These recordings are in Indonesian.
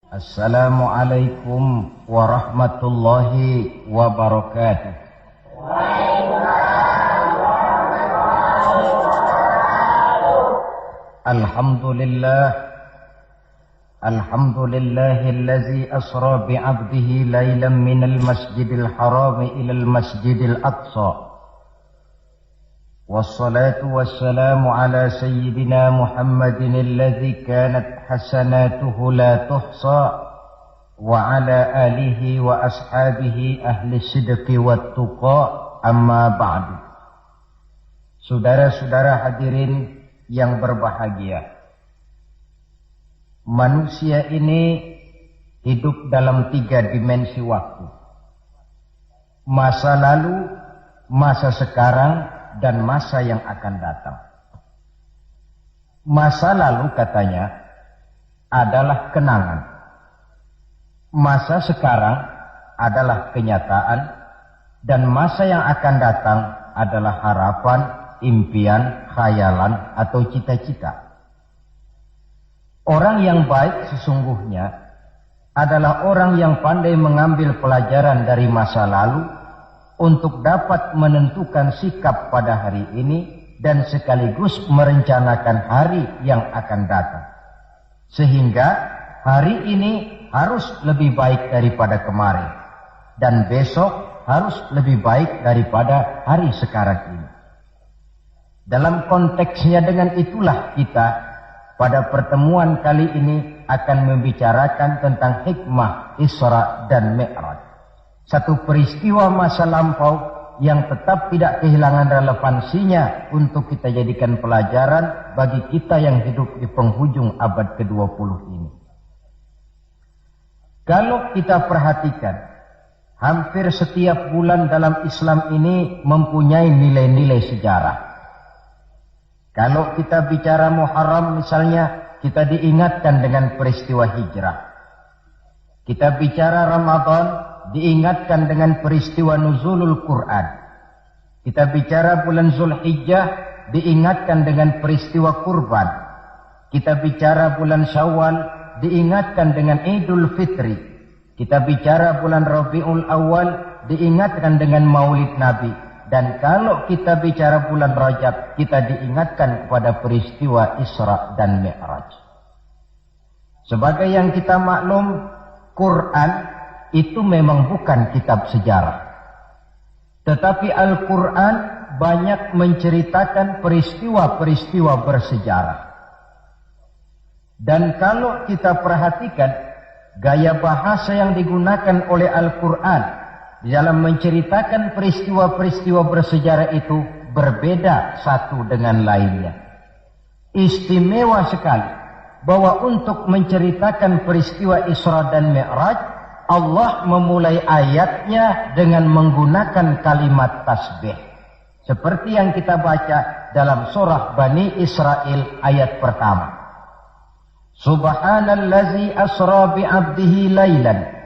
Assalamualaikum warahmatullahi wabarakatuh. Alhamdulillahillazi asra bi'abdihi laylan minal masjidil harami ilal masjidil aqsa. Wassalatu wassalamu ala sayyidina Muhammadin alladhi kanat hasanatuhu la tuhsa wa ala alihi wa ashabihi ahli sidqi wat tuqa, amma ba'du. Saudara-saudara hadirin yang berbahagia, manusia ini hidup dalam 3 dimensi waktu: masa lalu, masa sekarang, dan masa yang akan datang. Masa lalu katanya adalah kenangan. Masa sekarang adalah kenyataan. Dan masa yang akan datang adalah harapan, impian, khayalan, atau cita-cita. Orang yang baik sesungguhnya adalah orang yang pandai mengambil pelajaran dari masa lalu untuk dapat menentukan sikap pada hari ini dan sekaligus merencanakan hari yang akan datang. Sehingga hari ini harus lebih baik daripada kemarin dan besok harus lebih baik daripada hari sekarang ini. Dalam konteksnya dengan itulah kita pada pertemuan kali ini akan membicarakan tentang hikmah Isra dan Mi'raj. Satu peristiwa masa lampau yang tetap tidak kehilangan relevansinya untuk kita jadikan pelajaran bagi kita yang hidup di penghujung abad ke-20 ini. Kalau kita perhatikan, hampir setiap bulan dalam Islam ini mempunyai nilai-nilai sejarah. Kalau kita bicara Muharram misalnya, kita diingatkan dengan peristiwa hijrah. Kita bicara Ramadan, diingatkan dengan peristiwa nuzulul Quran. Kita bicara bulan Zulhijjah, diingatkan dengan peristiwa kurban. Kita bicara bulan Syawal, diingatkan dengan Idul Fitri. Kita bicara bulan Rabiul Awal, diingatkan dengan Maulid Nabi. Dan kalau kita bicara bulan Rajab, kita diingatkan kepada peristiwa Isra dan Mi'raj. Sebagai yang kita maklum, Quran itu memang bukan kitab sejarah. Tetapi Al-Quran banyak menceritakan peristiwa-peristiwa bersejarah. Dan kalau kita perhatikan, gaya bahasa yang digunakan oleh Al-Quran di dalam menceritakan peristiwa-peristiwa bersejarah itu berbeda satu dengan lainnya. Istimewa sekali bahwa untuk menceritakan peristiwa Isra dan Mi'raj, Allah memulai ayatnya dengan menggunakan kalimat tasbih. Seperti yang kita baca dalam surah Bani Israel ayat pertama. Subhanallazi asra bi'abdihi laylan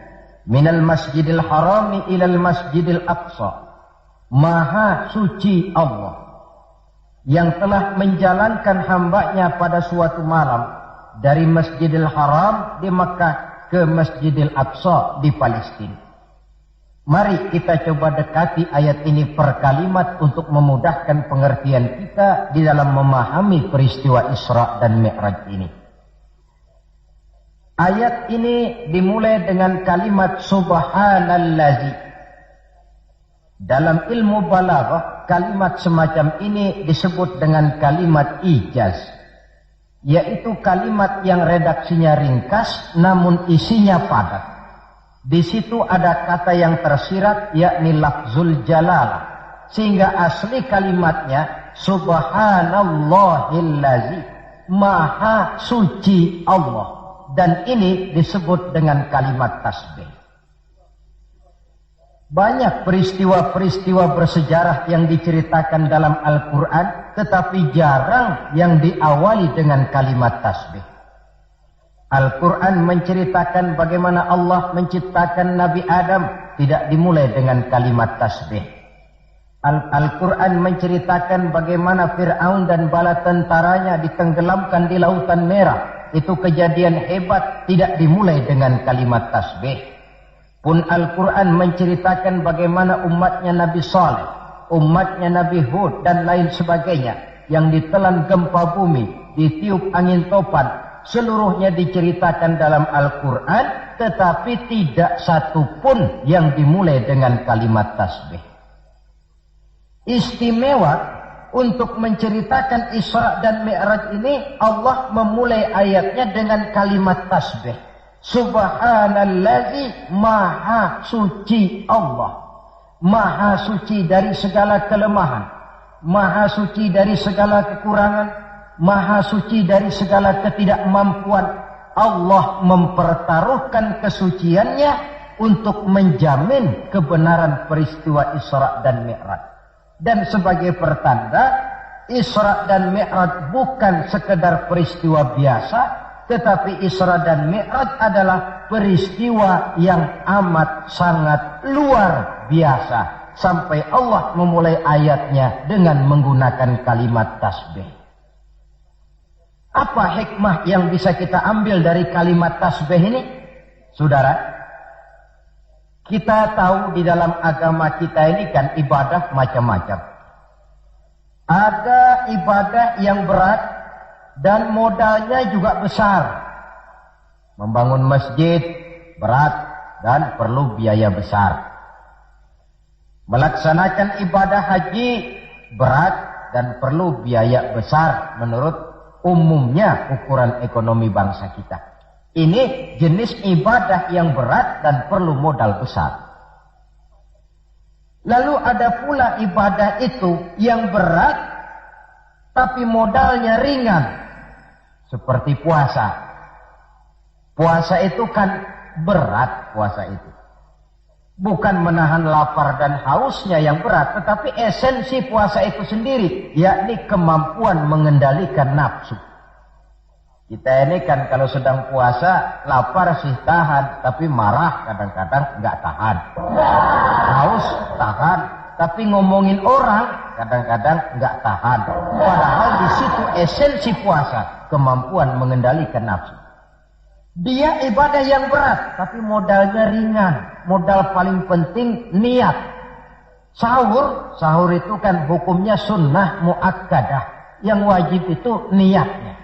minal masjidil harami ilal masjidil aqsa. Maha suci Allah yang telah menjalankan hambanya pada suatu malam dari Masjidil Haram di Makkah ke Masjidil Aqsa di Palestina. Mari kita coba dekati ayat ini per kalimat untuk memudahkan pengertian kita di dalam memahami peristiwa Isra dan Mi'raj ini. Ayat ini dimulai dengan kalimat subhanallazi. Dalam ilmu balaghah, kalimat semacam ini disebut dengan kalimat ijaz, yaitu kalimat yang redaksinya ringkas namun isinya padat. Di situ ada kata yang tersirat, yakni lafzul jalalah, sehingga asli kalimatnya subhanallahillazi, maha suci Allah, dan ini disebut dengan kalimat tasbih. Banyak peristiwa-peristiwa bersejarah yang diceritakan dalam Al-Quran, tetapi jarang yang diawali dengan kalimat tasbih. Al-Quran menceritakan bagaimana Allah menciptakan Nabi Adam tidak dimulai dengan kalimat tasbih. Al-Quran menceritakan bagaimana Fir'aun dan bala tentaranya ditenggelamkan di Lautan Merah. Itu kejadian hebat, tidak dimulai dengan kalimat tasbih. Pun Al-Quran menceritakan bagaimana umatnya Nabi Saleh, umatnya Nabi Hud dan lain sebagainya yang ditelan gempa bumi, ditiup angin topan, seluruhnya diceritakan dalam Al-Quran, tetapi tidak satu pun yang dimulai dengan kalimat tasbih. Istimewa untuk menceritakan Isra dan Mi'raj ini, Allah memulai ayatnya dengan kalimat tasbih. Subhanallazi, maha suci Allah. Maha suci dari segala kelemahan. Maha suci dari segala kekurangan. Maha suci dari segala ketidakmampuan. Allah mempertaruhkan kesuciannya untuk menjamin kebenaran peristiwa Isra dan Mi'raj. Dan sebagai pertanda, Isra dan Mi'raj bukan sekedar peristiwa biasa, tetapi Isra dan Mi'raj adalah peristiwa yang amat sangat luar biasa. Sampai Allah memulai ayatnya dengan menggunakan kalimat tasbih. Apa hikmah yang bisa kita ambil dari kalimat tasbih ini? Saudara, kita tahu di dalam agama kita ini kan ibadah macam-macam. Ada ibadah yang berat dan modalnya juga besar. Membangun masjid berat dan perlu biaya besar. Melaksanakan ibadah haji berat dan perlu biaya besar menurut umumnya ukuran ekonomi bangsa kita. Ini jenis ibadah yang berat dan perlu modal besar. Lalu ada pula ibadah itu yang berat tapi modalnya ringan. Seperti puasa. Puasa itu kan berat, puasa itu. Bukan menahan lapar dan hausnya yang berat, tetapi esensi puasa itu sendiri, yakni kemampuan mengendalikan nafsu. Kita ini kan kalau sedang puasa, lapar sih tahan, tapi marah kadang-kadang nggak tahan. Haus tahan, tapi ngomongin orang kadang-kadang nggak tahan. Padahal di situ esensi puasa, kemampuan mengendalikan nafsu. Dia ibadah yang berat, tapi modalnya ringan. Modal paling penting niat. Sahur itu kan hukumnya sunnah muakkadah. Yang wajib itu niatnya.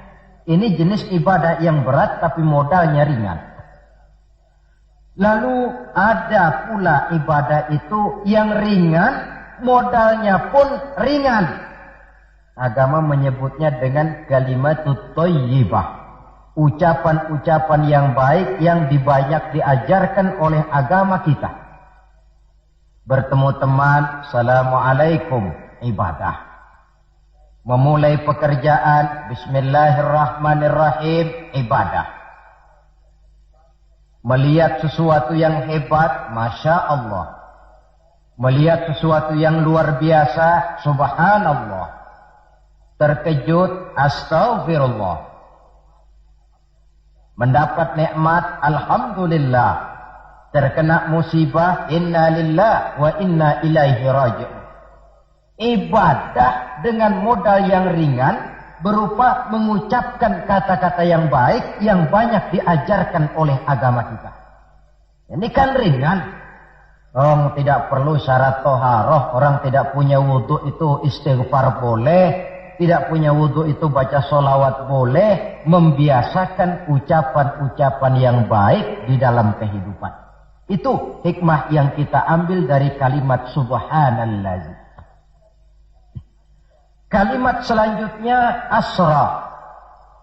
Ini jenis ibadah yang berat tapi modalnya ringan. Lalu ada pula ibadah itu yang ringan, modalnya pun ringan. Agama menyebutnya dengan kalimatut thayyibah. Ucapan-ucapan yang baik yang dibanyak diajarkan oleh agama kita. Bertemu teman, assalamualaikum, ibadah. Memulai pekerjaan, bismillahirrahmanirrahim, ibadah. Melihat sesuatu yang hebat, Masya Allah. Melihat sesuatu yang luar biasa, subhanallah. Terkejut, astaghfirullah. Mendapat nikmat, alhamdulillah. Terkena musibah, inna lillah wa inna ilaihi raji'un. Ibadah dengan modal yang ringan berupa mengucapkan kata-kata yang baik yang banyak diajarkan oleh agama kita. Ini kan ringan. Orang tidak perlu syarat toharoh, orang tidak punya wudhu itu istighfar boleh, tidak punya wudhu itu baca sholawat boleh, membiasakan ucapan-ucapan yang baik di dalam kehidupan. Itu hikmah yang kita ambil dari kalimat subhanallah. Kalimat selanjutnya asra.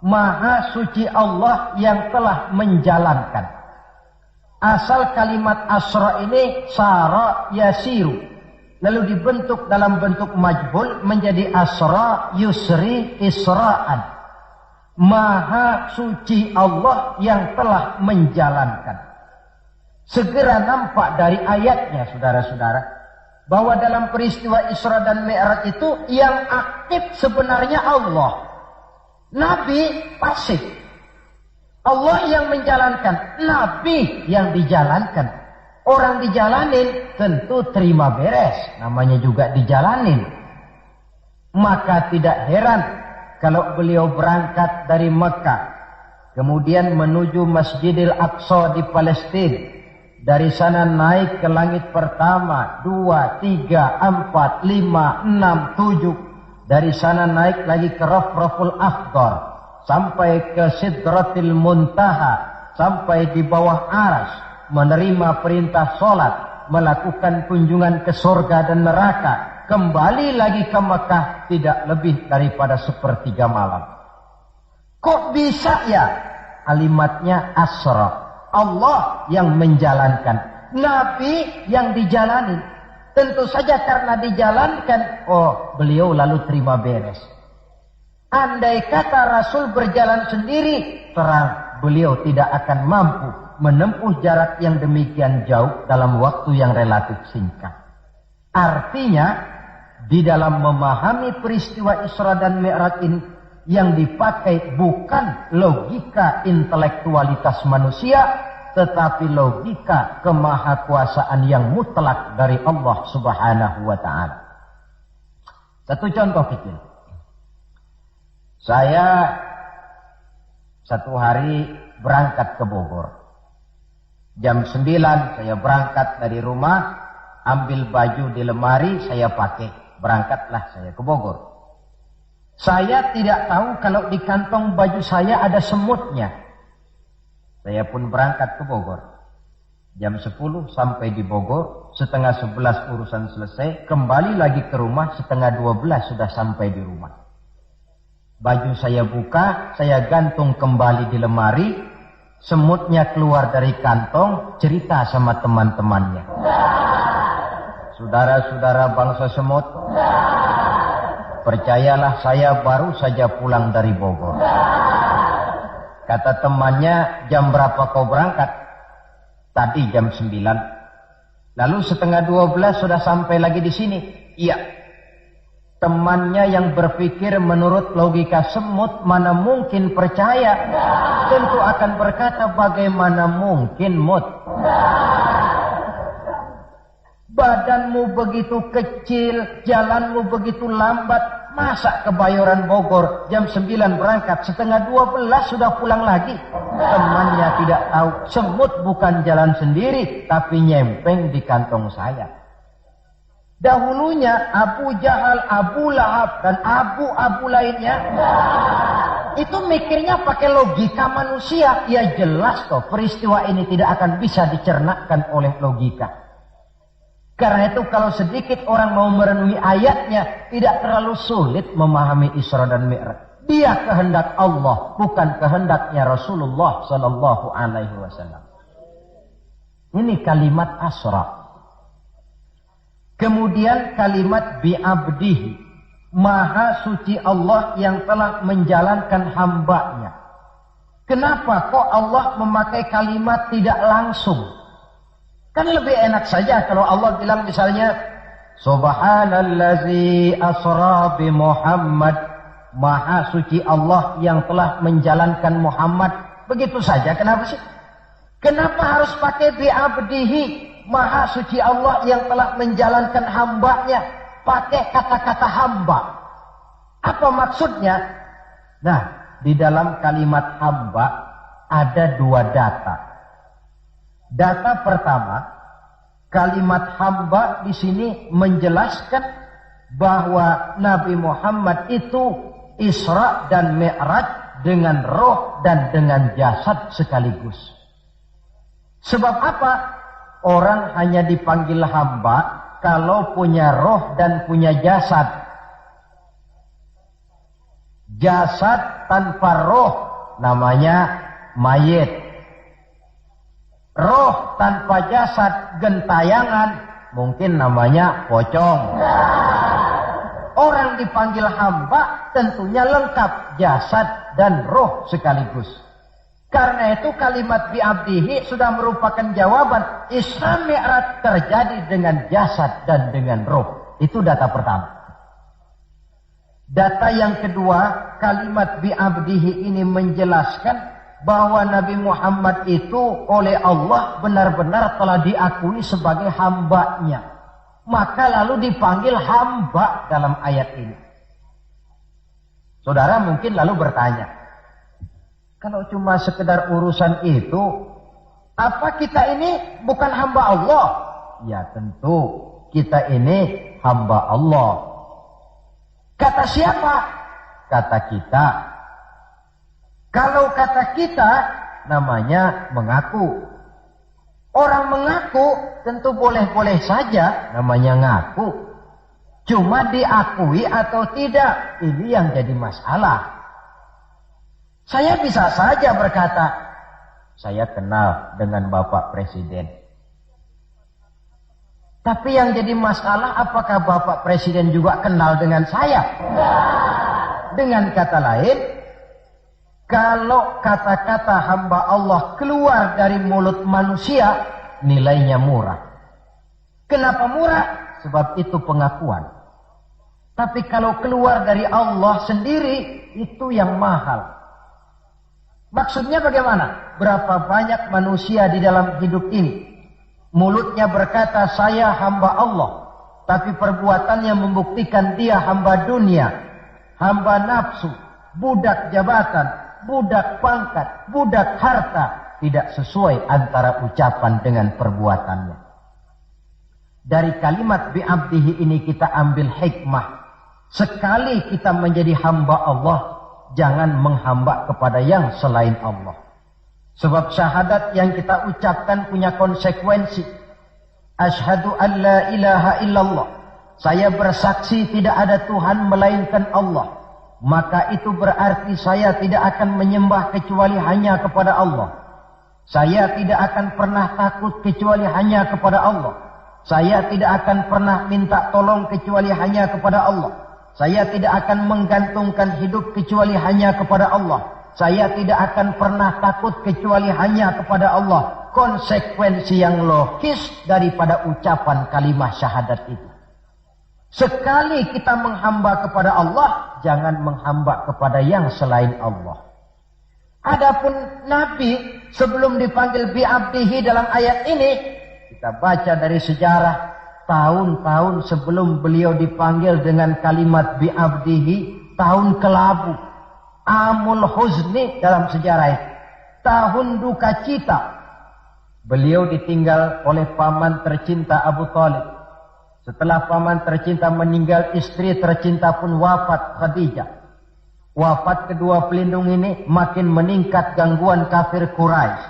Maha suci Allah yang telah menjalankan. Asal kalimat asra ini sara yasiru. Lalu dibentuk dalam bentuk majhul menjadi asra yusri isra'an. Maha suci Allah yang telah menjalankan. Segera nampak dari ayatnya saudara-saudara, bahwa dalam peristiwa Isra dan Mi'raj itu yang aktif sebenarnya Allah. Nabi pasif. Allah yang menjalankan, Nabi yang dijalankan. Orang dijalanin tentu terima beres, namanya juga dijalanin. Maka tidak heran kalau beliau berangkat dari Mekah, kemudian menuju Masjidil Aqsa di Palestina. Dari sana naik ke langit pertama, 2, 3, 4, 5, 6, 7. Dari sana naik lagi ke Rafraful Akhdar, sampai ke Sidratil Muntaha, sampai di bawah Arsy, menerima perintah sholat, melakukan kunjungan ke surga dan neraka, kembali lagi ke Mekah tidak lebih daripada 1/3 malam. Kok bisa ya? Kalimatnya asra. Allah yang menjalankan, Nabi yang dijalani. Tentu saja karena dijalankan, beliau lalu terima beres. Andai kata Rasul berjalan sendiri, terang beliau tidak akan mampu menempuh jarak yang demikian jauh dalam waktu yang relatif singkat. Artinya, di dalam memahami peristiwa Isra dan Mi'raj ini, yang dipakai bukan logika intelektualitas manusia, tetapi logika kemahakuasaan yang mutlak dari Allah Subhanahu wa ta'ala. Satu contoh kecil. Saya satu hari berangkat ke Bogor. Jam 9 saya berangkat dari rumah, ambil baju di lemari, saya pakai. Berangkatlah saya ke Bogor. Saya tidak tahu kalau di kantong baju saya ada semutnya. Saya pun berangkat ke Bogor. Jam 10 sampai di Bogor, 10:30 urusan selesai, kembali lagi ke rumah, 11:30 sudah sampai di rumah. Baju saya buka, saya gantung kembali di lemari, semutnya keluar dari kantong, cerita sama teman-temannya. Saudara-saudara bangsa semut, percayalah saya baru saja pulang dari Bogor. Kata temannya, jam berapa kau berangkat? Tadi jam 9. Lalu 11:30 sudah sampai lagi di sini? Iya. Temannya yang berpikir menurut logika semut, mana mungkin percaya. Tentu akan berkata, bagaimana mungkin mut? Badanmu begitu kecil, jalanmu begitu lambat. Masa ke Bayoran Bogor jam 9 berangkat, 11:30 sudah pulang lagi? Temannya tidak tahu, semut bukan jalan sendiri, tapi nyempeng di kantong saya. Dahulunya Abu Jahal, Abu Lahab, dan abu-abu lainnya, itu mikirnya pakai logika manusia. Ya jelas toh, peristiwa ini tidak akan bisa dicernakkan oleh logika. Karena itu kalau sedikit orang mau merenungi ayatnya, tidak terlalu sulit memahami Isra dan Mi'raj. Dia kehendak Allah, bukan kehendaknya Rasulullah Sallallahu Alaihi Wasallam. Ini kalimat asra. Kemudian kalimat bi'abdihi, maha suci Allah yang telah menjalankan hambanya. Kenapa kok Allah memakai kalimat tidak langsung? Kan lebih enak saja kalau Allah bilang misalnya, Subhanallazi asra bi Muhammad, maha suci Allah yang telah menjalankan Muhammad. Begitu saja, kenapa sih? Kenapa harus pakai bi'abdihi, maha suci Allah yang telah menjalankan hambanya? Pakai kata-kata hamba. Apa maksudnya? Nah, di dalam kalimat hamba ada dua data. Data pertama, kalimat hamba di sini menjelaskan bahwa Nabi Muhammad itu Isra dan Mi'raj dengan roh dan dengan jasad sekaligus. Sebab apa? Orang hanya dipanggil hamba kalau punya roh dan punya jasad. Jasad tanpa roh namanya mayit. Roh tanpa jasad gentayangan, mungkin namanya pocong. Orang dipanggil hamba tentunya lengkap jasad dan roh sekaligus. Karena itu kalimat bi'abdihi sudah merupakan jawaban Isra Mi'raj terjadi dengan jasad dan dengan roh. Itu data pertama. Data yang kedua, kalimat bi'abdihi ini menjelaskan bahwa Nabi Muhammad itu oleh Allah benar-benar telah diakui sebagai hambanya. Maka lalu dipanggil hamba dalam ayat ini. Saudara mungkin lalu bertanya, kalau cuma sekedar urusan itu, apa kita ini bukan hamba Allah? Ya tentu, kita ini hamba Allah. Kata siapa? Kata kita. Kalau kata kita, namanya mengaku. Orang mengaku tentu boleh-boleh saja, namanya ngaku. Cuma diakui atau tidak, ini yang jadi masalah. Saya bisa saja berkata, saya kenal dengan Bapak Presiden. Tapi yang jadi masalah, apakah Bapak Presiden juga kenal dengan saya? Dengan kata lain, kalau kata-kata hamba Allah keluar dari mulut manusia, nilainya murah. Kenapa murah? Sebab itu pengakuan. Tapi kalau keluar dari Allah sendiri, itu yang mahal. Maksudnya bagaimana? Berapa banyak manusia di dalam hidup ini, mulutnya berkata saya hamba Allah, tapi perbuatannya membuktikan dia hamba dunia, hamba nafsu, budak jabatan, budak pangkat, budak harta, tidak sesuai antara ucapan dengan perbuatannya. Dari kalimat bi'abdihi ini kita ambil hikmah. Sekali kita menjadi hamba Allah, jangan menghamba kepada yang selain Allah. Sebab syahadat yang kita ucapkan punya konsekuensi. Asyhadu an la ilaha illallah. Saya bersaksi tidak ada Tuhan melainkan Allah. Maka itu berarti saya tidak akan menyembah kecuali hanya kepada Allah. Saya tidak akan pernah takut kecuali hanya kepada Allah. Saya tidak akan pernah minta tolong kecuali hanya kepada Allah. Saya tidak akan menggantungkan hidup kecuali hanya kepada Allah. Saya tidak akan pernah takut kecuali hanya kepada Allah. Konsekuensi yang logis daripada ucapan kalimat syahadat itu. Sekali kita menghamba kepada Allah, jangan menghamba kepada yang selain Allah. Adapun Nabi sebelum dipanggil bi'abdihi dalam ayat ini, kita baca dari sejarah tahun-tahun sebelum beliau dipanggil dengan kalimat bi'abdihi, tahun kelabu, amul huzni dalam sejarah itu, tahun duka cita. Beliau ditinggal oleh paman tercinta Abu Thalib. Setelah paman tercinta meninggal, istri tercinta pun wafat, Khadijah. Wafat kedua pelindung ini, makin meningkat gangguan kafir Quraisy.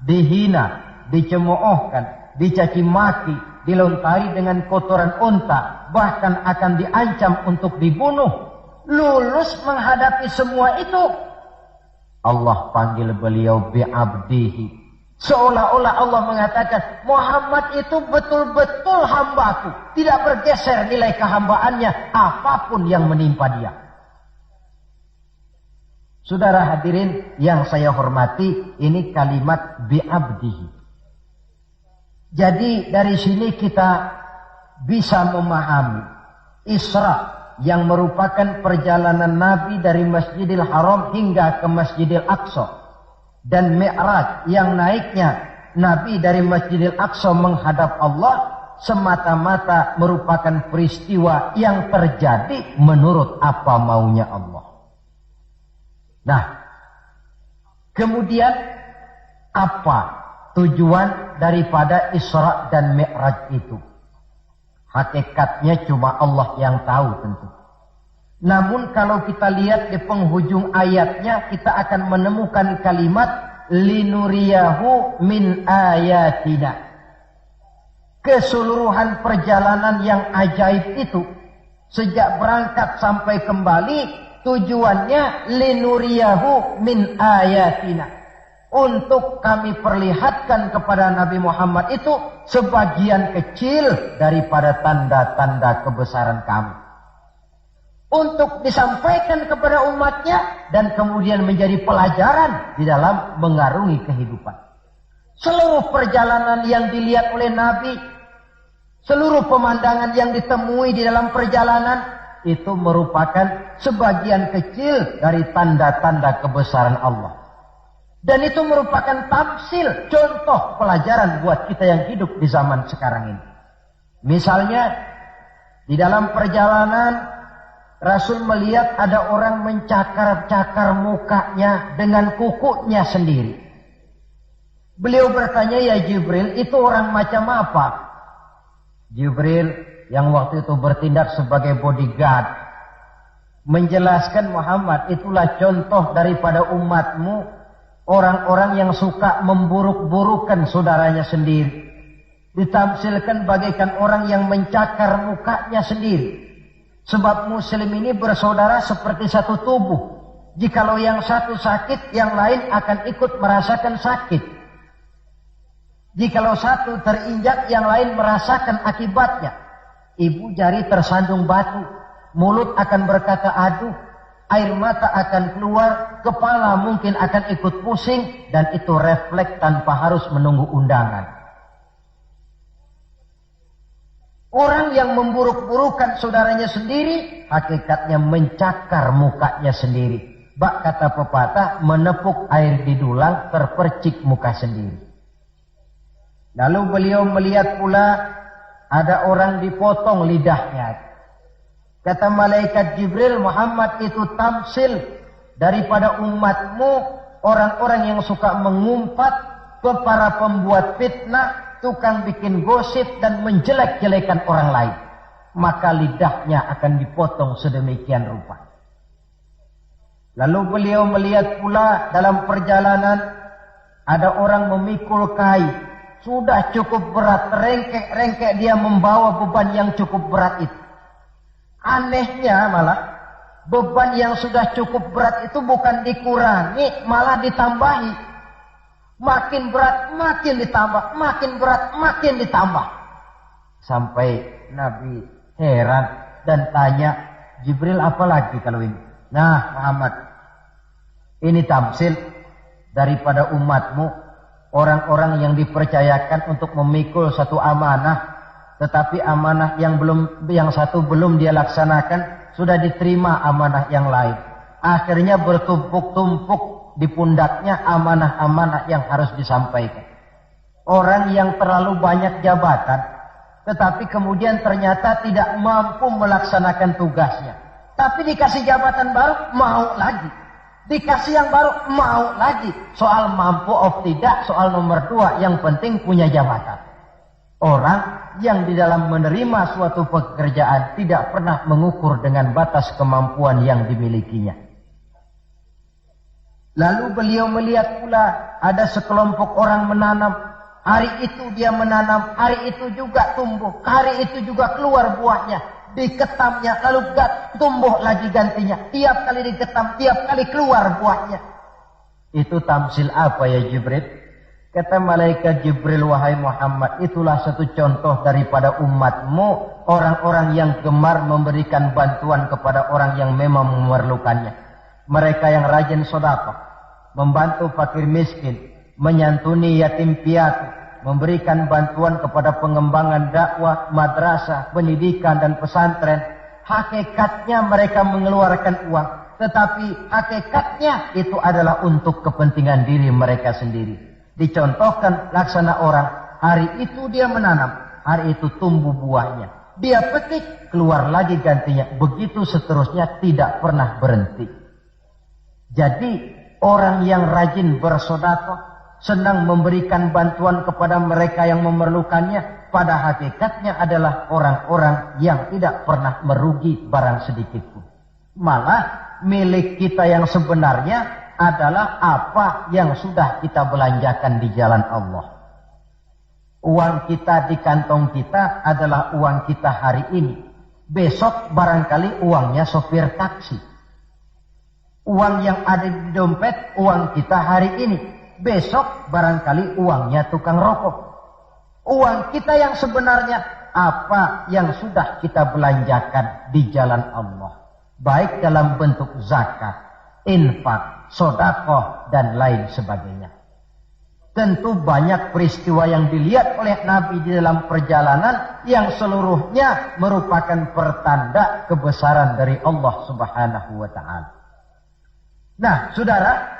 Dihina, dicemoohkan, dicaci maki, dilontari dengan kotoran unta, bahkan akan diancam untuk dibunuh. Lulus menghadapi semua itu, Allah panggil beliau bi'abdihi. Seolah-olah Allah mengatakan, Muhammad itu betul-betul hambaku, tidak bergeser nilai kehambaannya apapun yang menimpa dia. Saudara hadirin yang saya hormati, ini kalimat bi'abdihi. Jadi dari sini kita bisa memahami Isra yang merupakan perjalanan Nabi dari Masjidil Haram hingga ke Masjidil Aqsa, dan Mi'raj yang naiknya Nabi dari Masjidil Aqsa menghadap Allah semata-mata merupakan peristiwa yang terjadi menurut apa maunya Allah. Nah, kemudian apa tujuan daripada Isra dan Mi'raj itu? Hakikatnya cuma Allah yang tahu tentu. Namun kalau kita lihat di penghujung ayatnya, kita akan menemukan kalimat linuriyahu min ayatina. Keseluruhan perjalanan yang ajaib itu, sejak berangkat sampai kembali, tujuannya linuriyahu min ayatina. Untuk kami perlihatkan kepada Nabi Muhammad itu sebagian kecil daripada tanda-tanda kebesaran kami. Untuk disampaikan kepada umatnya dan kemudian menjadi pelajaran di dalam mengarungi kehidupan. Seluruh perjalanan yang dilihat oleh Nabi, seluruh pemandangan yang ditemui di dalam perjalanan, itu merupakan sebagian kecil dari tanda-tanda kebesaran Allah. Dan itu merupakan tamsil, contoh pelajaran buat kita yang hidup di zaman sekarang ini. Misalnya, di dalam perjalanan, Rasul melihat ada orang mencakar-cakar mukanya dengan kukunya sendiri. Beliau bertanya, ya Jibril, itu orang macam apa? Jibril yang waktu itu bertindak sebagai bodyguard menjelaskan, Muhammad, itulah contoh daripada umatmu, orang-orang yang suka memburuk-burukan saudaranya sendiri. Ditamsilkan bagaikan orang yang mencakar mukanya sendiri. Sebab muslim ini bersaudara seperti satu tubuh. Jikalau yang satu sakit, yang lain akan ikut merasakan sakit. Jikalau satu terinjak, yang lain merasakan akibatnya. Ibu jari tersandung batu, mulut akan berkata aduh, air mata akan keluar, kepala mungkin akan ikut pusing, dan itu refleks tanpa harus menunggu undangan. Orang yang memburuk-burukan saudaranya sendiri, hakikatnya mencakar mukanya sendiri. Bak kata pepatah, menepuk air di dulang, terpercik muka sendiri. Lalu beliau melihat pula ada orang dipotong lidahnya. Kata malaikat Jibril, Muhammad, itu tamsil daripada umatmu, orang-orang yang suka mengumpat, para pembuat fitnah, tukang bikin gosip dan menjelek-jelekan orang lain. Maka lidahnya akan dipotong sedemikian rupa. Lalu beliau melihat pula dalam perjalanan ada orang memikul kayu. Sudah cukup berat, rengkek-rengkek dia membawa beban yang cukup berat itu. Anehnya malah, beban yang sudah cukup berat itu bukan dikurangi, malah ditambahi. Makin berat, makin ditambah, makin berat, makin ditambah. Sampai Nabi heran dan tanya, Jibril apa lagi kalau ini? Nah Muhammad, ini tamsil daripada umatmu, orang-orang yang dipercayakan untuk memikul satu amanah, tetapi amanah yang satu belum dia laksanakan, sudah diterima amanah yang lain. Akhirnya bertumpuk-tumpuk di pundaknya amanah-amanah yang harus disampaikan. Orang yang terlalu banyak jabatan, tetapi kemudian ternyata tidak mampu melaksanakan tugasnya. Tapi dikasih jabatan baru, mau lagi. Dikasih yang baru, mau lagi. Soal mampu atau tidak, soal nomor 2, yang penting punya jabatan. Orang yang di dalam menerima suatu pekerjaan tidak pernah mengukur dengan batas kemampuan yang dimilikinya. Lalu beliau melihat pula ada sekelompok orang menanam. Hari itu dia menanam, hari itu juga tumbuh, hari itu juga keluar buahnya. Diketamnya, lalu tumbuh lagi gantinya. Tiap kali diketam, tiap kali keluar buahnya. Itu tamsil apa ya Jibril? Kata malaikat Jibril, wahai Muhammad, itulah satu contoh daripada umatmu, orang-orang yang gemar memberikan bantuan kepada orang yang memang memerlukannya. Mereka yang rajin sedekah, membantu fakir miskin, menyantuni yatim piatu, memberikan bantuan kepada pengembangan dakwah, madrasah, pendidikan dan pesantren. Hakikatnya mereka mengeluarkan uang, tetapi hakikatnya itu adalah untuk kepentingan diri mereka sendiri. Dicontohkan laksana orang, hari itu dia menanam, hari itu tumbuh buahnya. Dia petik, keluar lagi gantinya. Begitu seterusnya, tidak pernah berhenti. Jadi orang yang rajin bersedekah, senang memberikan bantuan kepada mereka yang memerlukannya, pada hakikatnya adalah orang-orang yang tidak pernah merugi barang sedikit pun. Malah milik kita yang sebenarnya adalah apa yang sudah kita belanjakan di jalan Allah. Uang kita di kantong kita adalah uang kita hari ini. Besok barangkali uangnya sopir taksi. Uang yang ada di dompet, uang kita hari ini. Besok barangkali uangnya tukang rokok. Uang kita yang sebenarnya apa yang sudah kita belanjakan di jalan Allah. Baik dalam bentuk zakat, infak, sedekah dan lain sebagainya. Tentu banyak peristiwa yang dilihat oleh Nabi di dalam perjalanan yang seluruhnya merupakan pertanda kebesaran dari Allah Subhanahu wa taala. Nah, saudara,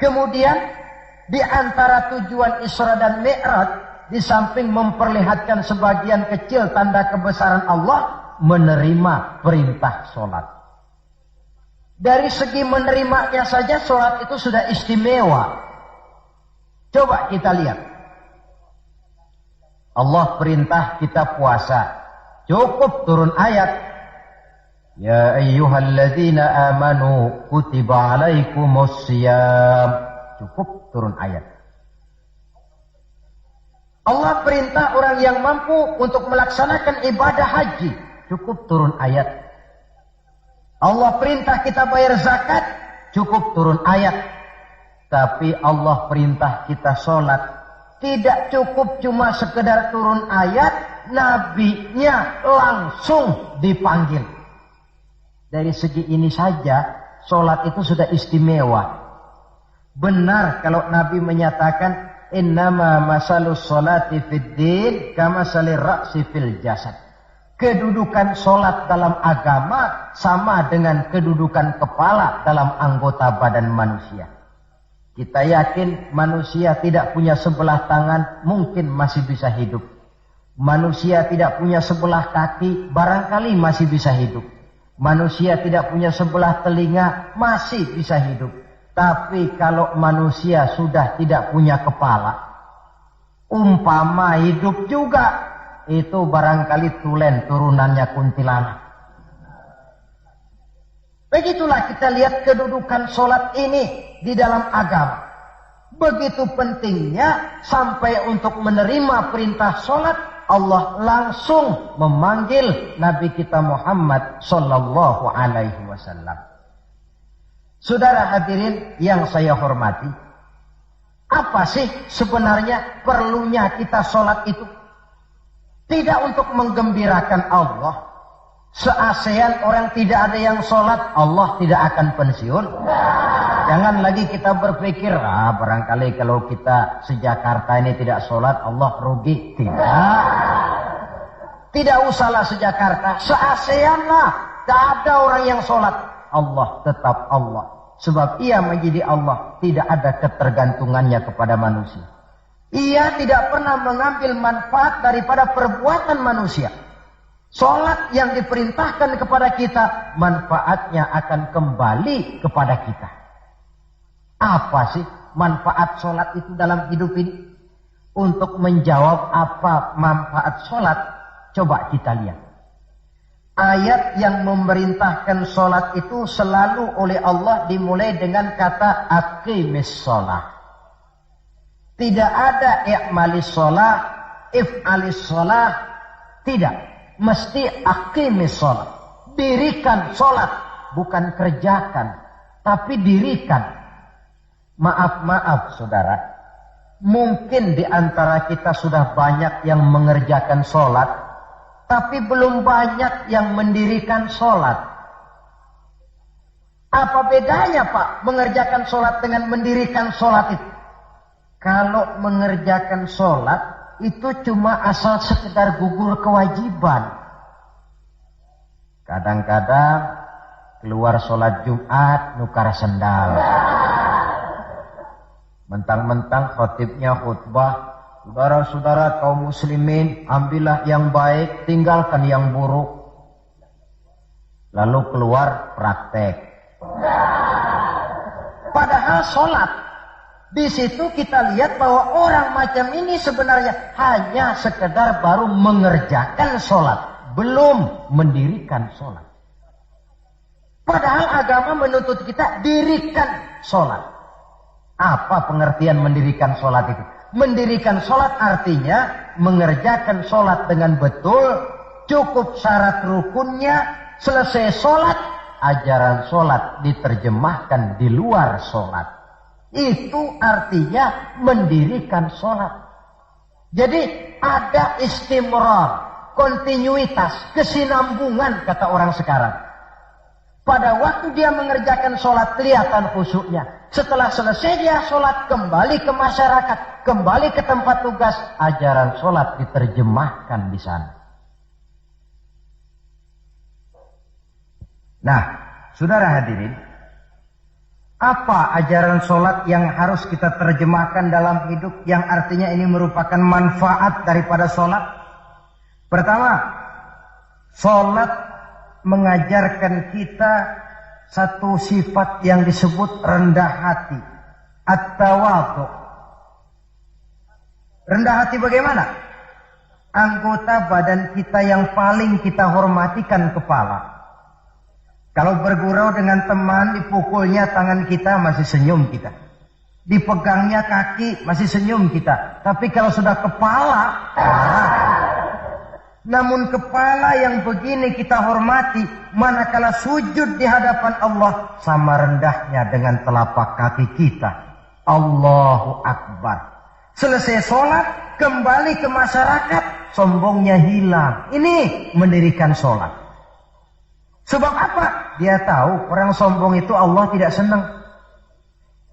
Kemudian di antara tujuan Isra dan Mi'raj, di samping memperlihatkan sebagian kecil tanda kebesaran Allah, menerima perintah sholat. Dari segi menerimanya saja sholat itu sudah istimewa. Coba kita lihat. Allah perintah kita puasa. Cukup turun ayat. Ya ayyuhalladzina amanu kutiba alaikumus siyam. Cukup turun ayat. Allah perintah orang yang mampu untuk melaksanakan ibadah haji. Cukup turun ayat. Allah perintah kita bayar zakat. Cukup turun ayat. Tapi Allah perintah kita sholat. Tidak cukup cuma sekedar turun ayat, nabinya langsung dipanggil. Dari segi ini saja, sholat itu sudah istimewa. Benar kalau Nabi menyatakan, innama masalus sholati fid din kama salir ra'si fil jasad. Kedudukan sholat dalam agama sama dengan kedudukan kepala dalam anggota badan manusia. Kita yakin manusia tidak punya sebelah tangan, mungkin masih bisa hidup. Manusia tidak punya sebelah kaki, barangkali masih bisa hidup. Manusia tidak punya sebelah telinga, masih bisa hidup. Tapi kalau manusia sudah tidak punya kepala, umpama hidup juga, itu barangkali tulen turunannya kuntilanak. Begitulah kita lihat kedudukan sholat ini di dalam agama. Begitu pentingnya sampai untuk menerima perintah sholat, Allah langsung memanggil Nabi kita Muhammad sallallahu alaihi wasallam. Saudara hadirin yang saya hormati, apa sih sebenarnya perlunya kita sholat itu? Tidak untuk menggembirakan Allah. Se-ASEAN orang tidak ada yang sholat, Allah tidak akan pensiun. Jangan lagi kita berpikir, barangkali kalau kita se-Jakarta ini tidak sholat, Allah rugi. Tidak usahlah se-Jakarta, se-ASEAN lah. Tidak ada orang yang sholat. Allah tetap Allah. Sebab ia menjadi Allah, tidak ada ketergantungannya kepada manusia. Ia tidak pernah mengambil manfaat daripada perbuatan manusia. Sholat yang diperintahkan kepada kita, manfaatnya akan kembali kepada kita. Apa sih manfaat sholat itu dalam hidup ini? Untuk menjawab apa manfaat sholat, coba kita lihat. Ayat yang memerintahkan sholat itu selalu oleh Allah dimulai dengan kata aqimis sholat. Tidak ada i'malis sholat, if'alis sholat, tidak. Mesti aqimis sholat. Dirikan sholat. Bukan kerjakan. Tapi dirikan. Maaf saudara. Mungkin di antara kita sudah banyak yang mengerjakan sholat. Tapi belum banyak yang mendirikan sholat. Apa bedanya Pak mengerjakan sholat dengan mendirikan sholat itu? Kalau mengerjakan sholat itu cuma asal sekedar gugur kewajiban. Kadang-kadang keluar sholat Jumat nukar sendal. Mentang-mentang khotibnya khutbah, saudara-saudara kaum muslimin, ambillah yang baik, tinggalkan yang buruk. Lalu keluar praktek. Padahal sholat, di situ kita lihat bahwa orang macam ini sebenarnya hanya sekedar baru mengerjakan sholat, belum mendirikan sholat. Padahal agama menuntut kita dirikan sholat. Apa pengertian mendirikan sholat itu? Mendirikan sholat artinya mengerjakan sholat dengan betul, cukup syarat rukunnya, selesai sholat, ajaran sholat diterjemahkan di luar sholat. Itu artinya mendirikan sholat. Jadi ada istimrar, kontinuitas, kesinambungan kata orang sekarang. Pada waktu dia mengerjakan sholat kelihatan khusyuknya. Setelah selesai dia sholat, kembali ke masyarakat, kembali ke tempat tugas, ajaran sholat diterjemahkan di sana. Nah, saudara hadirin, Apa ajaran sholat yang harus kita terjemahkan dalam hidup, yang artinya ini merupakan manfaat daripada sholat? Pertama, sholat mengajarkan kita satu sifat yang disebut rendah hati, at-tawadhu. Rendah hati bagaimana? Anggota badan kita yang paling kita hormatikan kepala. Kalau bergurau dengan teman, dipukulnya tangan kita, masih senyum kita. Dipegangnya kaki, masih senyum kita. Tapi kalau sudah kepala, namun kepala yang begini kita hormati, manakala sujud di hadapan Allah, sama rendahnya dengan telapak kaki kita. Allahu Akbar. Selesai sholat, kembali ke masyarakat, sombongnya hilang. Ini mendirikan sholat. Sebab apa? Dia tahu orang sombong itu Allah tidak senang.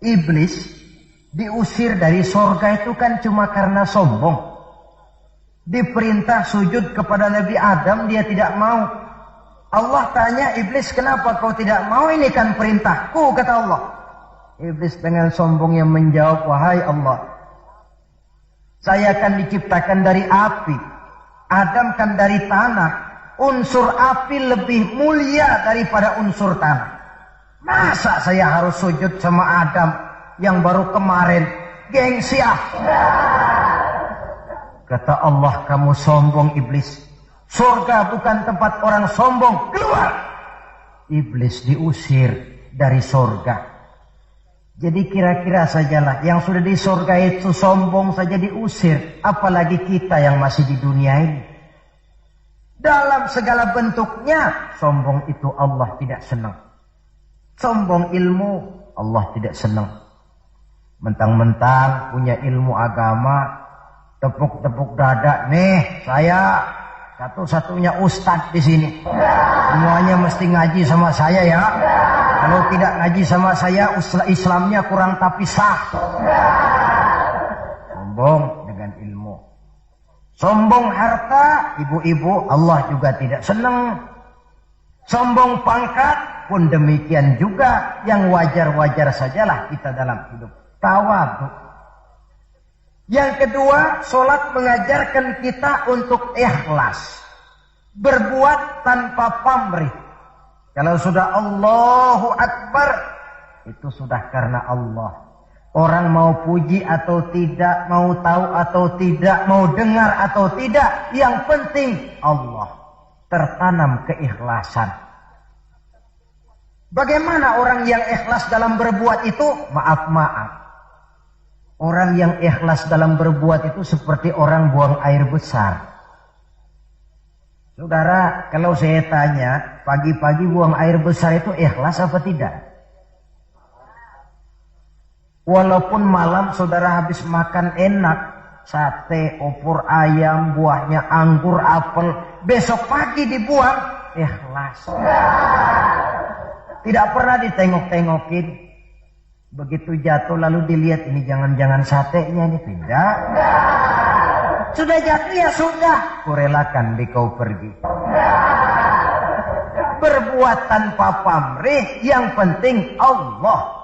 Iblis diusir dari surga itu kan cuma karena sombong. Diperintah sujud kepada Nabi Adam, dia tidak mau. Allah tanya Iblis, kenapa kau tidak mau? Ini kan perintahku, kata Allah. Iblis dengan sombongnya menjawab, wahai Allah, saya akan diciptakan dari api, Adam kan dari tanah. Unsur api lebih mulia daripada unsur tanah. Masa saya harus sujud sama Adam yang baru kemarin? Gengsi ah. Kata Allah, kamu sombong iblis. Surga bukan tempat orang sombong. Keluar. Iblis diusir dari surga. Jadi kira-kira sajalah yang sudah di surga itu sombong saja diusir. Apalagi kita yang masih di dunia ini. Dalam segala bentuknya, sombong itu Allah tidak senang. Sombong ilmu, Allah tidak senang. Mentang-mentang punya ilmu agama, tepuk-tepuk dada, nih saya satu-satunya ustadz di sini. Semuanya mesti ngaji sama saya ya. Kalau tidak ngaji sama saya, Islamnya kurang tapi sah. Sombong dengan ilmu. Sombong harta, ibu-ibu, Allah juga tidak senang. Sombong pangkat pun demikian juga, yang wajar-wajar sajalah kita dalam hidup. Tawadhu. Yang kedua, sholat mengajarkan kita untuk ikhlas. Berbuat tanpa pamrih. Kalau sudah Allahu Akbar, itu sudah karena Allah. Orang mau puji atau tidak, mau tahu atau tidak, mau dengar atau tidak, yang penting Allah. Tertanam keikhlasan. Bagaimana orang yang ikhlas dalam berbuat itu? Maaf-maaf. Orang yang ikhlas dalam berbuat itu seperti orang buang air besar. Saudara, kalau saya tanya, pagi-pagi buang air besar itu ikhlas apa tidak? Walaupun malam saudara habis makan enak, sate, opor ayam, buahnya anggur, apel, besok pagi dibuang, ikhlas. Tidak pernah ditengok-tengokin. Begitu jatuh lalu dilihat, ini jangan-jangan satenya ini, tidak. Sudah jatuh ya sudah, kurelakan di kau pergi. Berbuat tanpa pamrih, yang penting Allah.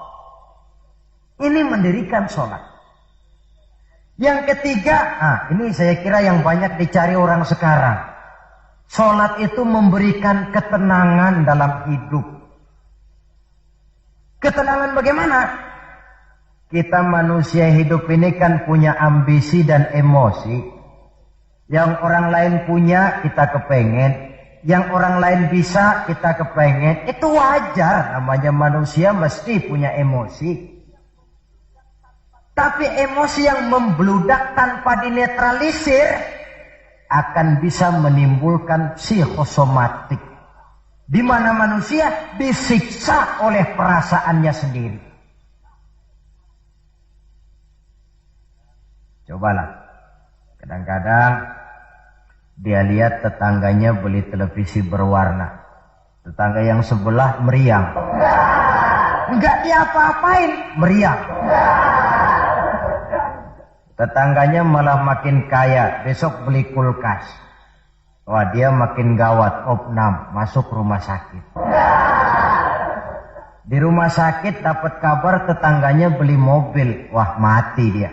Ini mendirikan sholat. Yang ketiga, ini saya kira yang banyak dicari orang sekarang. Sholat itu memberikan ketenangan dalam hidup. Ketenangan bagaimana? Kita manusia hidup ini kan punya ambisi dan emosi. Yang orang lain punya, kita kepengen. Yang orang lain bisa, kita kepengen. Itu wajar, namanya manusia mesti punya emosi. Tapi emosi yang membludak tanpa dinetralisir akan bisa menimbulkan psikosomatik. Di mana manusia disiksa oleh perasaannya sendiri. Cobalah. Kadang-kadang dia lihat tetangganya beli televisi berwarna. Tetangga yang sebelah meriang. Enggak dia apa-apain, meriang. Tetangganya malah makin kaya, besok beli kulkas. Wah, dia makin gawat, opnam, masuk rumah sakit. Di rumah sakit dapat kabar tetangganya beli mobil. Wah, mati dia.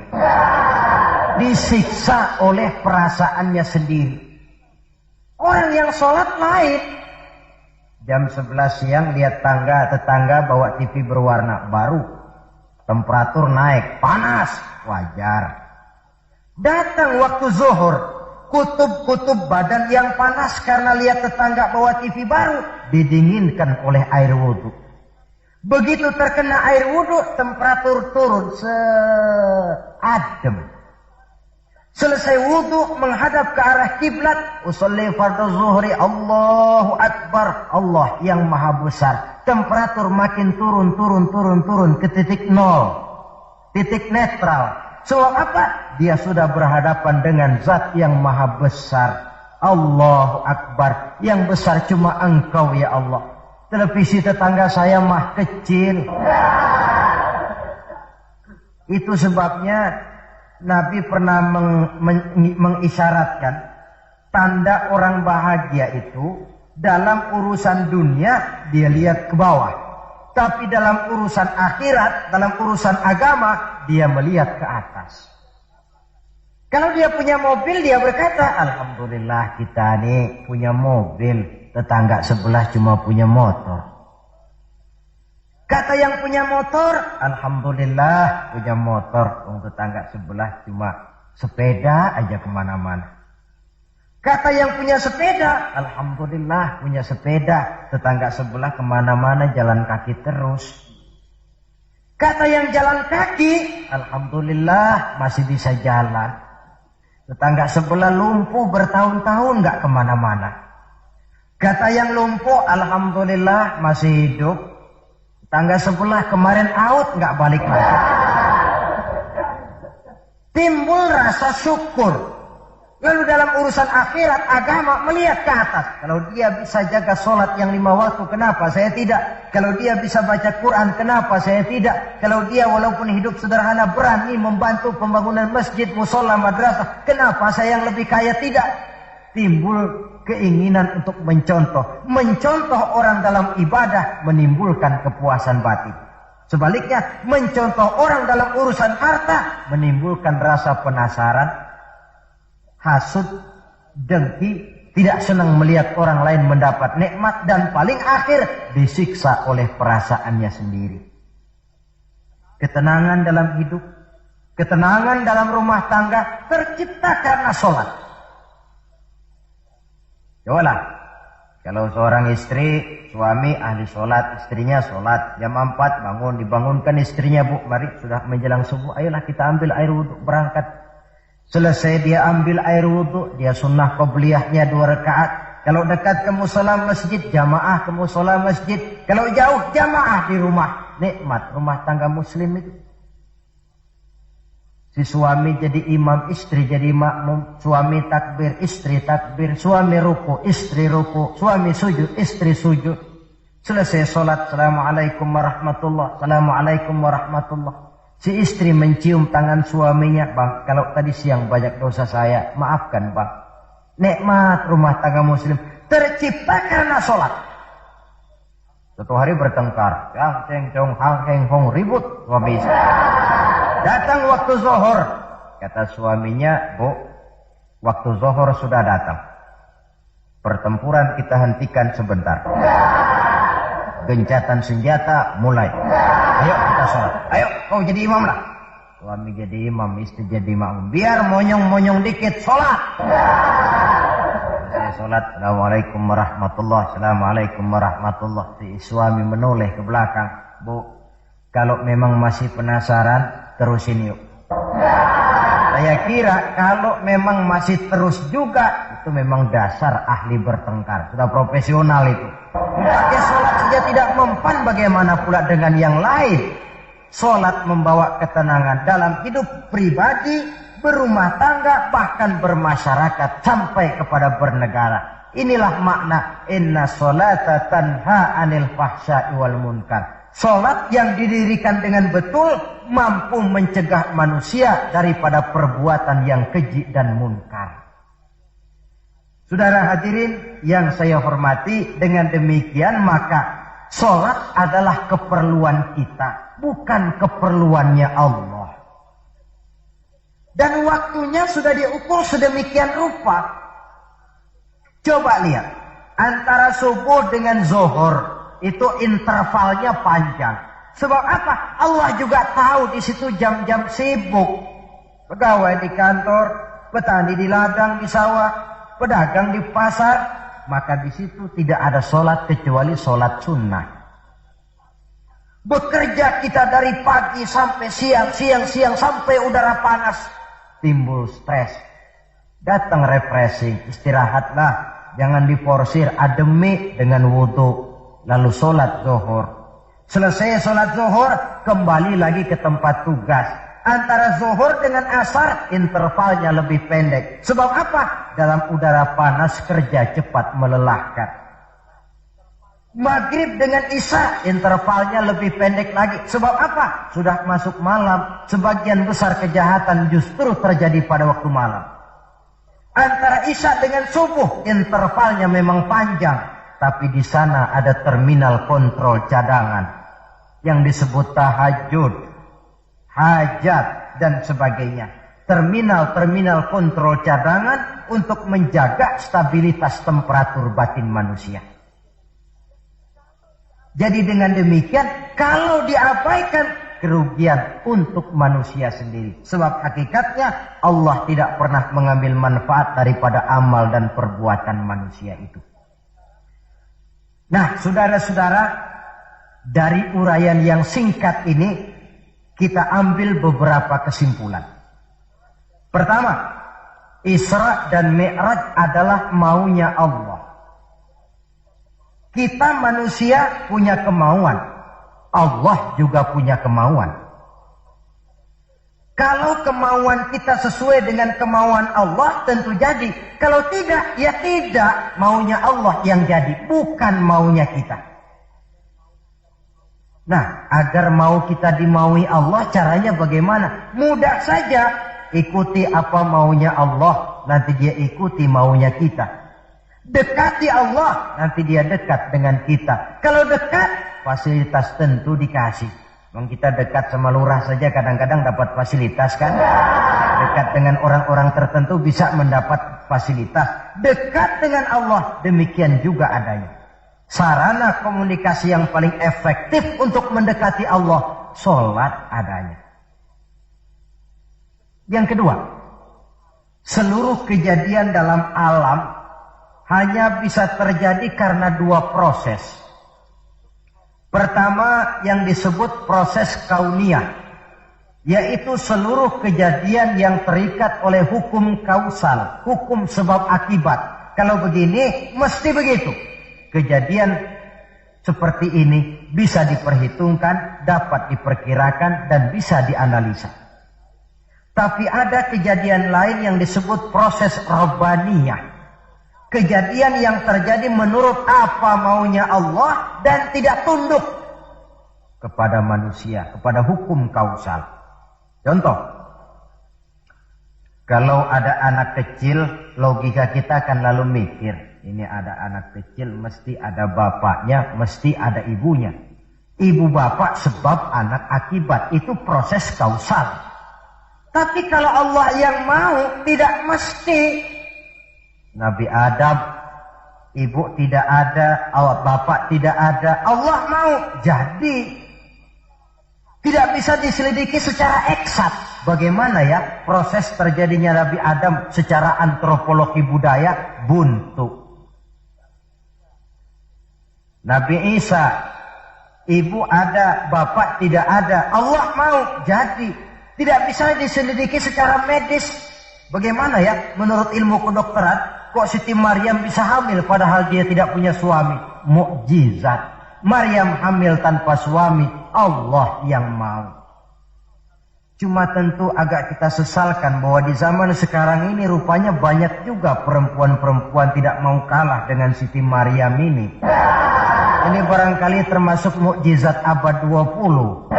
Disiksa oleh perasaannya sendiri. Orang yang sholat lain. Jam 11 siang lihat tetangga bawa TV berwarna baru. Temperatur naik, panas. Wajar. Datang waktu zuhur. Kutub-kutub badan yang panas karena lihat tetangga bawa TV baru. Didinginkan oleh air wudhu. Begitu terkena air wudhu, temperatur turun seadem. Selesai wudhu menghadap ke arah kiblat, usolli fardhu zuhri, Allahu Akbar, Allah yang maha besar. Temperatur makin turun ke titik nol, titik netral. Sebab apa? Dia sudah berhadapan dengan zat yang maha besar. Allahu Akbar, yang besar cuma Engkau ya Allah. Televisi tetangga saya mah kecil. Itu sebabnya Nabi pernah mengisyaratkan tanda orang bahagia itu dalam urusan dunia dia lihat ke bawah. Tapi dalam urusan akhirat, dalam urusan agama dia melihat ke atas. Kalau dia punya mobil dia berkata, alhamdulillah kita nih punya mobil. Tetangga sebelah cuma punya motor. Kata yang punya motor, alhamdulillah punya motor. Tetangga sebelah cuma sepeda aja kemana-mana. Kata yang punya sepeda, alhamdulillah punya sepeda. Tetangga sebelah kemana-mana jalan kaki terus. Kata yang jalan kaki, alhamdulillah masih bisa jalan. Tetangga sebelah lumpuh bertahun-tahun gak kemana-mana. Kata yang lumpuh, alhamdulillah masih hidup. Tetangga sebelah kemarin out, nggak balik lagi. Timbul rasa syukur. Lalu dalam urusan akhirat, agama melihat ke atas. Kalau dia bisa jaga sholat yang 5 waktu, kenapa saya tidak? Kalau dia bisa baca Quran, kenapa saya tidak? Kalau dia walaupun hidup sederhana berani membantu pembangunan masjid, musola, madrasah, kenapa saya yang lebih kaya tidak? Timbul keinginan untuk mencontoh orang dalam ibadah menimbulkan kepuasan batin. Sebaliknya, mencontoh orang dalam urusan harta menimbulkan rasa penasaran, hasud, dengki, tidak senang melihat orang lain mendapat nikmat, dan paling akhir disiksa oleh perasaannya sendiri. Ketenangan dalam hidup, ketenangan dalam rumah tangga tercipta karena sholat. Cobalah, kalau seorang istri, suami ahli sholat, istrinya sholat, jam 4 bangun, dibangunkan istrinya, bu, mari sudah menjelang subuh, ayolah kita ambil air wudhu, berangkat. Selesai dia ambil air wudhu, dia sunnah qobliyahnya 2 rakaat. Kalau dekat ke musola masjid, jamaah ke musola masjid. Kalau jauh, jamaah di rumah. Nikmat rumah tangga muslim itu. Si suami jadi imam, istri jadi makmum. Suami takbir, istri takbir. Suami ruku, istri ruku. Suami sujud, istri sujud. Selesai sholat, assalamualaikum warahmatullah, assalamualaikum warahmatullah. Si istri mencium tangan suaminya, bang, kalau tadi siang banyak dosa saya, maafkan bang. Nikmat rumah tangga muslim tercipta karena sholat. Satu hari bertengkar, yang ceng cong hang heng hong, ribut suami istri. Datang waktu zuhur, kata suaminya, bu, waktu zuhur sudah datang. Pertempuran kita hentikan sebentar. Gencatan senjata mulai. Ayo kita sholat. Ayo kau jadi imam lah. Suami jadi imam, istri jadi makmum. Biar monyong-monyong dikit, sholat. Saya sholat, assalamualaikum warahmatullah, assalamualaikum warahmatullah. Si suami menoleh ke belakang, bu, kalau memang masih penasaran, terusin yuk. Saya kira kalau memang masih terus juga, itu memang dasar ahli bertengkar. Sudah profesional itu. Pakai sholat saja tidak mempan, bagaimana pula dengan yang lain. Sholat membawa ketenangan dalam hidup pribadi, berumah tangga, bahkan bermasyarakat sampai kepada bernegara. Inilah makna inna sholata tanha anil fahsya'i wal munkar. Sholat yang didirikan dengan betul mampu mencegah manusia daripada perbuatan yang keji dan munkar. Saudara hadirin yang saya hormati, dengan demikian maka Sholat adalah keperluan kita, bukan keperluannya Allah. Dan waktunya sudah diukur sedemikian rupa. Coba lihat, antara subuh dengan zuhur itu intervalnya panjang. Sebab apa? Allah juga tahu di situ jam-jam sibuk. Pegawai di kantor, petani di ladang, di sawah, pedagang di pasar. Maka di situ tidak ada sholat kecuali sholat sunnah. Bekerja kita dari pagi sampai siang sampai udara panas. Timbul stres. Datang refreshing, istirahatlah. Jangan diporsir, ademi dengan wudhu. Lalu sholat zuhur. Selesai sholat zuhur, kembali lagi ke tempat tugas. Antara zuhur dengan asar, intervalnya lebih pendek. Sebab apa? Dalam udara panas, kerja cepat melelahkan. Maghrib dengan isya, intervalnya lebih pendek lagi. Sebab apa? Sudah masuk malam. Sebagian besar kejahatan justru terjadi pada waktu malam. Antara isya dengan subuh, intervalnya memang panjang. Tapi di sana ada terminal kontrol cadangan yang disebut tahajud, hajat, dan sebagainya. Terminal-terminal kontrol cadangan untuk menjaga stabilitas temperatur batin manusia. Jadi dengan demikian, kalau diabaikan, kerugian untuk manusia sendiri. Sebab hakikatnya Allah tidak pernah mengambil manfaat daripada amal dan perbuatan manusia itu. Nah, saudara-saudara, dari uraian yang singkat ini kita ambil beberapa kesimpulan. Pertama, Isra dan Mi'raj adalah maunya Allah. Kita manusia punya kemauan, Allah juga punya kemauan. Kalau kemauan kita sesuai dengan kemauan Allah, tentu jadi. Kalau tidak, ya tidak. Maunya Allah yang jadi, bukan maunya kita. Nah, agar mau kita dimaui Allah, caranya bagaimana? Mudah saja. Ikuti apa maunya Allah, nanti dia ikuti maunya kita. Dekati Allah, nanti dia dekat dengan kita. Kalau dekat, fasilitas tentu dikasih. Memang kita dekat sama lurah saja kadang-kadang dapat fasilitas kan. Dekat dengan orang-orang tertentu bisa mendapat fasilitas. Dekat dengan Allah, demikian juga adanya. Sarana komunikasi yang paling efektif untuk mendekati Allah, sholat adanya. Yang kedua, seluruh kejadian dalam alam hanya bisa terjadi karena dua proses. Pertama yang disebut proses kauniyah, yaitu seluruh kejadian yang terikat oleh hukum kausal, hukum sebab akibat. Kalau begini, mesti begitu. Kejadian seperti ini bisa diperhitungkan, dapat diperkirakan, dan bisa dianalisa. Tapi ada kejadian lain yang disebut proses rabbaniyah. Kejadian yang terjadi menurut apa maunya Allah dan tidak tunduk kepada manusia, kepada hukum kausal. Contoh, kalau ada anak kecil, logika kita akan lalu mikir, ini ada anak kecil, mesti ada bapaknya, mesti ada ibunya. Ibu bapak sebab anak akibat, itu proses kausal. Tapi kalau Allah yang mau, tidak mesti. Nabi Adam, ibu tidak ada, bapak tidak ada, Allah mau jadi. Tidak bisa diselidiki secara eksakt. Bagaimana ya proses terjadinya Nabi Adam secara antropologi budaya? Buntu. Nabi Isa, ibu ada, bapak tidak ada, Allah mau jadi. Tidak bisa diselidiki secara medis. Bagaimana ya menurut ilmu kedokteran? Kok Siti Maryam bisa hamil padahal dia tidak punya suami? Mukjizat. Maryam hamil tanpa suami, Allah yang mau. Cuma tentu agak kita sesalkan bahwa di zaman sekarang ini rupanya banyak juga perempuan-perempuan tidak mau kalah dengan Siti Maryam ini. Ini barangkali termasuk mukjizat abad 20.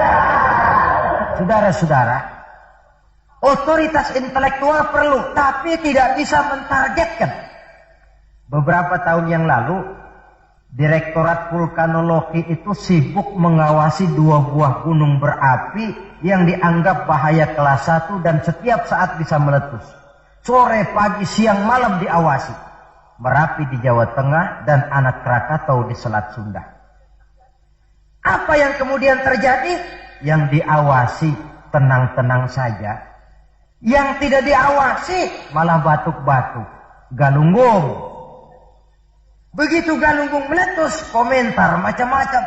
Saudara-saudara, otoritas intelektual perlu, tapi tidak bisa mentargetkan. Beberapa tahun yang lalu, Direktorat Vulkanologi itu sibuk mengawasi 2 buah gunung berapi yang dianggap bahaya kelas 1 dan setiap saat bisa meletus. Sore, pagi, siang, malam diawasi. Merapi di Jawa Tengah dan Anak Krakatau di Selat Sunda. Apa yang kemudian terjadi? Yang diawasi tenang-tenang saja. Yang tidak diawasi malah batuk-batuk. Galunggung. Begitu Galunggung meletus, komentar macam-macam.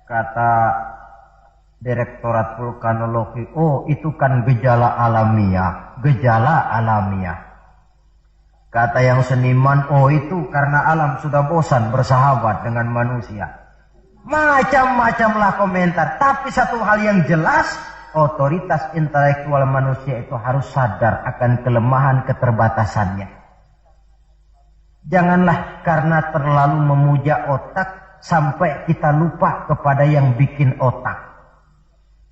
Kata Direktorat Vulkanologi, oh itu kan gejala alamiah. Gejala alamiah. Kata yang seniman, oh itu karena alam sudah bosan bersahabat dengan manusia. Macam-macamlah komentar. Tapi satu hal yang jelas, otoritas intelektual manusia itu harus sadar akan kelemahan keterbatasannya. Janganlah karena terlalu memuja otak sampai kita lupa kepada yang bikin otak.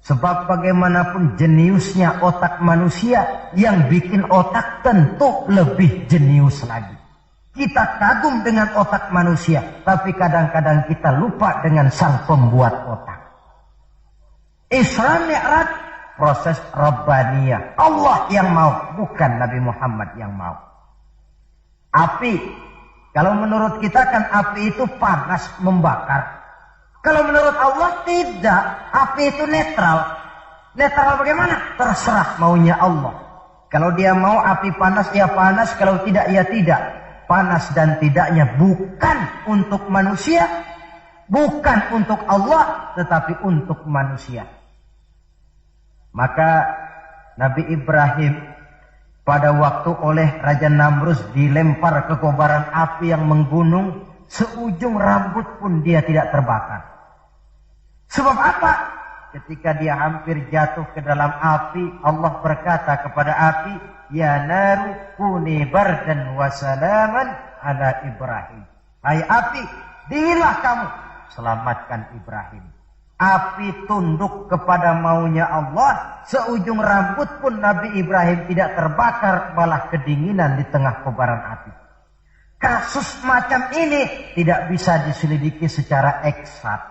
Sebab bagaimanapun jeniusnya otak manusia, yang bikin otak tentu lebih jenius lagi. Kita kagum dengan otak manusia, tapi kadang-kadang kita lupa dengan sang pembuat otak. Isra Mi'raj proses Rabbaniyah. Allah yang mau, bukan Nabi Muhammad yang mau. Api, kalau menurut kita kan api itu panas membakar. Kalau menurut Allah tidak, api itu netral. Netral bagaimana? Terserah maunya Allah. Kalau dia mau api panas, ya panas. Kalau tidak, ya tidak. Panas dan tidaknya bukan untuk manusia, bukan untuk Allah, tetapi untuk manusia. Maka Nabi Ibrahim pada waktu oleh Raja Namrus dilempar ke kobaran api yang menggunung, seujung rambut pun dia tidak terbakar. Sebab apa? Ketika dia hampir jatuh ke dalam api, Allah berkata kepada api, ya naru kuni bardan wa salaman ala Ibrahim. Hai api, dinginlah kamu, selamatkan Ibrahim. Api tunduk kepada maunya Allah, seujung rambut pun Nabi Ibrahim tidak terbakar, malah kedinginan di tengah kobaran api. Kasus macam ini tidak bisa diselidiki secara eksakt.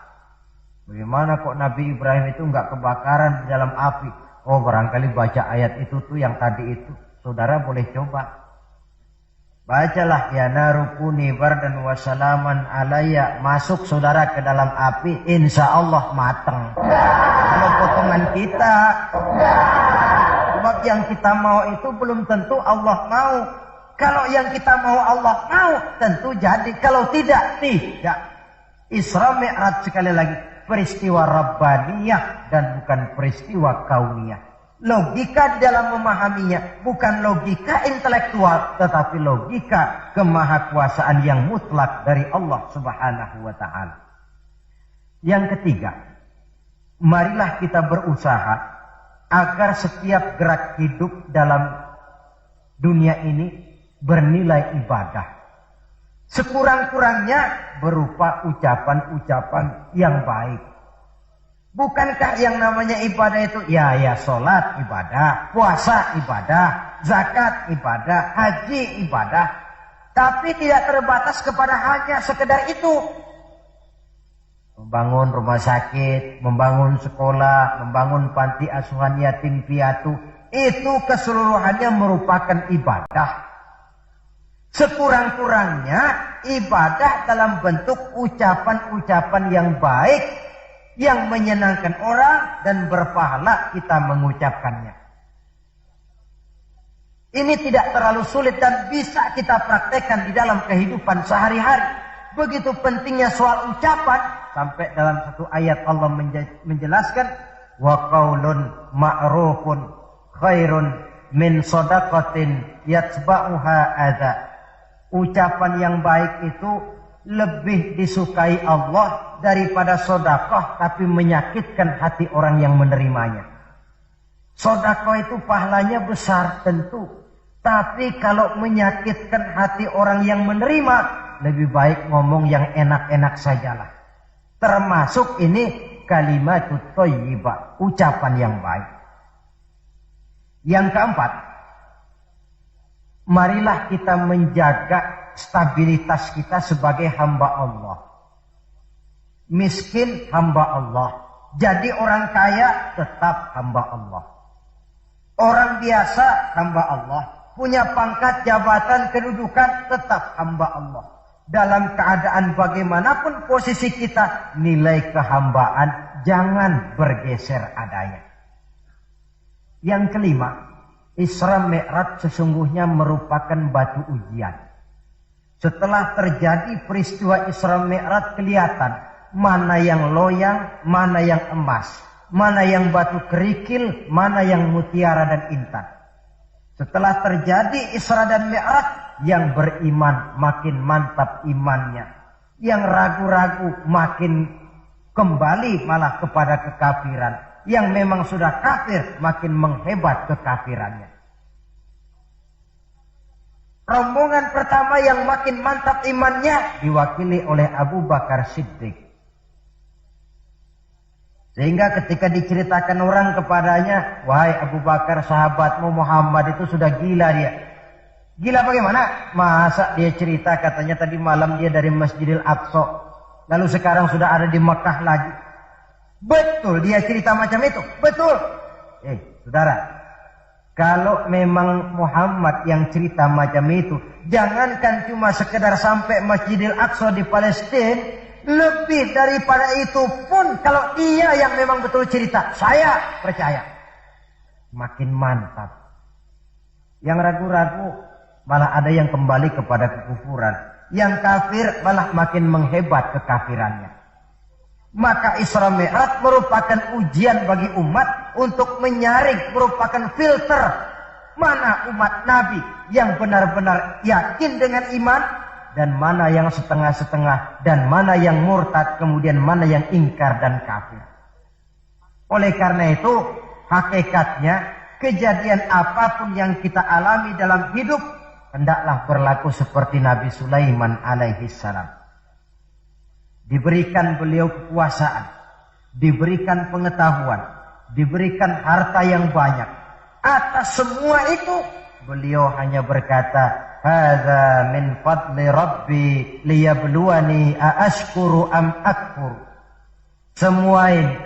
Bagaimana kok Nabi Ibrahim itu nggak kebakaran di dalam api? Oh, barangkali baca ayat itu tuh yang tadi itu. Saudara boleh coba. Bacalah ya narukuni bardan wa salaman alayya. Masuk saudara ke dalam api, insya Allah mateng. Kalau potongan kita, sebab yang kita mau itu belum tentu Allah mau. Kalau yang kita mau Allah mau, tentu jadi. Kalau tidak, tidak. Isra Mi'raj sekali lagi, peristiwa Rabbaniyah dan bukan peristiwa kauniyah. Logika dalam memahaminya bukan logika intelektual, tetapi logika kemahakuasaan yang mutlak dari Allah Subhanahu wa ta'ala. Yang ketiga, marilah kita berusaha agar setiap gerak hidup dalam dunia ini bernilai ibadah. Sekurang-kurangnya berupa ucapan-ucapan yang baik. Bukankah yang namanya ibadah itu ya sholat ibadah, puasa ibadah, zakat ibadah, haji ibadah. Tapi tidak terbatas kepada hanya sekedar itu. Membangun rumah sakit, membangun sekolah, membangun panti asuhan yatim piatu, itu keseluruhannya merupakan ibadah. Sekurang-kurangnya ibadah dalam bentuk ucapan-ucapan yang baik, yang menyenangkan orang dan berpahala kita mengucapkannya. Ini tidak terlalu sulit dan bisa kita praktekkan di dalam kehidupan sehari-hari. Begitu pentingnya soal ucapan, sampai dalam satu ayat Allah menjelaskan, wa qaulun ma'rufun khairun min shadaqatin yatba'uha adza. Ucapan yang baik itu lebih disukai Allah daripada sedekah tapi menyakitkan hati orang yang menerimanya. Sedekah itu pahalanya besar tentu, tapi kalau menyakitkan hati orang yang menerima, lebih baik ngomong yang enak-enak sajalah. Termasuk ini kalimatut thayyibah, ucapan yang baik. Yang keempat, marilah kita menjaga stabilitas kita sebagai hamba Allah. Miskin hamba Allah. Jadi orang kaya tetap hamba Allah. Orang biasa hamba Allah. Punya pangkat, jabatan, kedudukan tetap hamba Allah. Dalam keadaan bagaimanapun posisi kita, nilai kehambaan jangan bergeser adanya. Yang kelima, Isra Mi'raj sesungguhnya merupakan batu ujian. Setelah terjadi peristiwa Isra Mi'raj kelihatan mana yang loyang, mana yang emas, mana yang batu kerikil, mana yang mutiara dan intan. Setelah terjadi Isra dan Mi'raj, yang beriman makin mantap imannya. Yang ragu-ragu makin kembali malah kepada kekafiran. Yang memang sudah kafir makin menghebat kekafirannya. Rombongan pertama yang makin mantap imannya diwakili oleh Abu Bakar Siddiq. Sehingga ketika diceritakan orang kepadanya, wahai Abu Bakar, sahabatmu Muhammad itu sudah gila dia. Gila bagaimana? Masa dia cerita katanya tadi malam dia dari Masjidil Aqsa, lalu sekarang sudah ada di Mekah lagi. Betul dia cerita macam itu? Betul. Saudara, kalau memang Muhammad yang cerita macam itu, jangankan cuma sekedar sampai Masjidil Aqsa di Palestina, lebih daripada itu pun kalau dia yang memang betul cerita, saya percaya. Makin mantap. Yang ragu-ragu malah ada yang kembali kepada kekufuran. Yang kafir malah makin menghebat kekafirannya. Maka Isra Mi'raj merupakan ujian bagi umat untuk menyaring, merupakan filter mana umat Nabi yang benar-benar yakin dengan iman dan mana yang setengah-setengah dan mana yang murtad, kemudian mana yang ingkar dan kafir. Oleh karena itu, hakikatnya kejadian apapun yang kita alami dalam hidup hendaklah berlaku seperti Nabi Sulaiman alaihi salam. Diberikan beliau kekuasaan, diberikan pengetahuan, diberikan harta yang banyak. Atas semua itu beliau hanya berkata, "Hadza min fadli Rabbi liyabluwani aashkuru am akfur." Semua ini,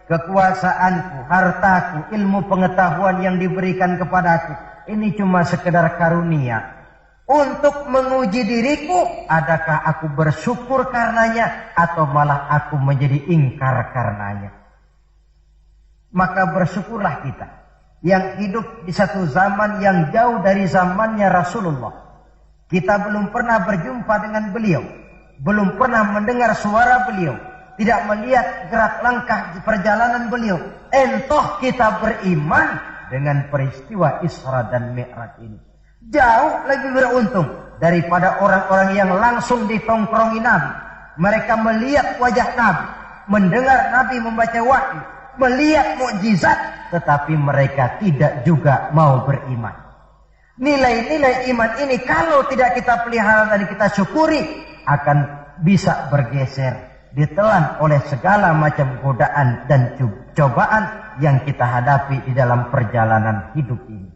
kekuasaanku, hartaku, ilmu pengetahuan yang diberikan kepadaku, ini cuma sekedar karunia untuk menguji diriku, adakah aku bersyukur karenanya atau malah aku menjadi ingkar karenanya. Maka bersyukurlah kita yang hidup di satu zaman yang jauh dari zamannya Rasulullah. Kita belum pernah berjumpa dengan beliau, belum pernah mendengar suara beliau, tidak melihat gerak langkah di perjalanan beliau. Entah kita beriman dengan peristiwa Isra dan Mi'raj ini. Jauh lebih beruntung daripada orang-orang yang langsung ditongkrongi Nabi. Mereka melihat wajah Nabi, mendengar Nabi membaca wahyu, melihat mukjizat, tetapi mereka tidak juga mau beriman. Nilai-nilai iman ini kalau tidak kita pelihara dan kita syukuri, akan bisa bergeser, ditelan oleh segala macam godaan dan cobaan yang kita hadapi di dalam perjalanan hidup ini.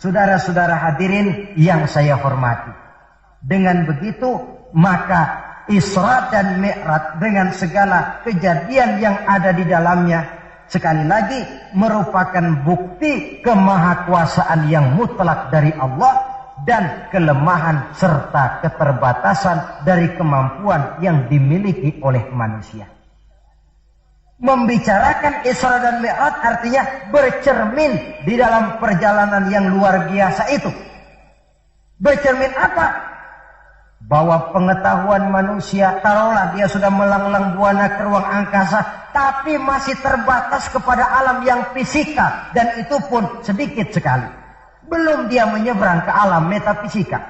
Saudara-saudara hadirin yang saya hormati, dengan begitu maka Isra dan Mi'raj dengan segala kejadian yang ada di dalamnya sekali lagi merupakan bukti kemahakuasaan yang mutlak dari Allah dan kelemahan serta keterbatasan dari kemampuan yang dimiliki oleh manusia. Membicarakan Isra dan Mi'raj artinya bercermin di dalam perjalanan yang luar biasa itu. Bercermin apa? Bahwa pengetahuan manusia, taruhlah dia sudah melanglang buana ke ruang angkasa, tapi masih terbatas kepada alam yang fisika, dan itu pun sedikit sekali. Belum dia menyeberang ke alam metafisika.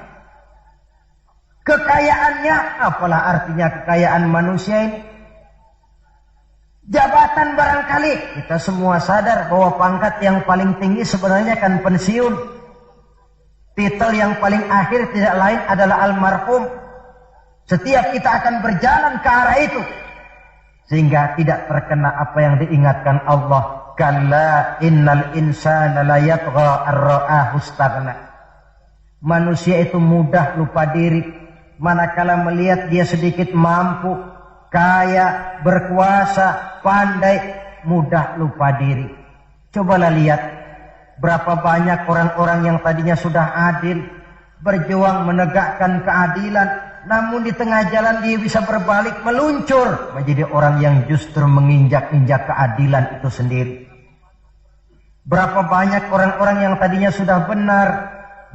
Kekayaannya, apalah artinya kekayaan manusia ini? Jabatan barangkali, kita semua sadar bahwa pangkat yang paling tinggi sebenarnya kan pensiun. Titel yang paling akhir tidak lain adalah almarhum. Setiap kita akan berjalan ke arah itu, sehingga tidak terkena apa yang diingatkan Allah. Kalla innal insana la yatgha ar-ra'ahu istaghna. Manusia itu mudah lupa diri manakala melihat dia sedikit mampu, kaya, berkuasa, pandai, mudah lupa diri. Cobalah lihat berapa banyak orang-orang yang tadinya sudah adil, berjuang menegakkan keadilan, namun di tengah jalan dia bisa berbalik meluncur menjadi orang yang justru menginjak-injak keadilan itu sendiri. Berapa banyak orang-orang yang tadinya sudah benar,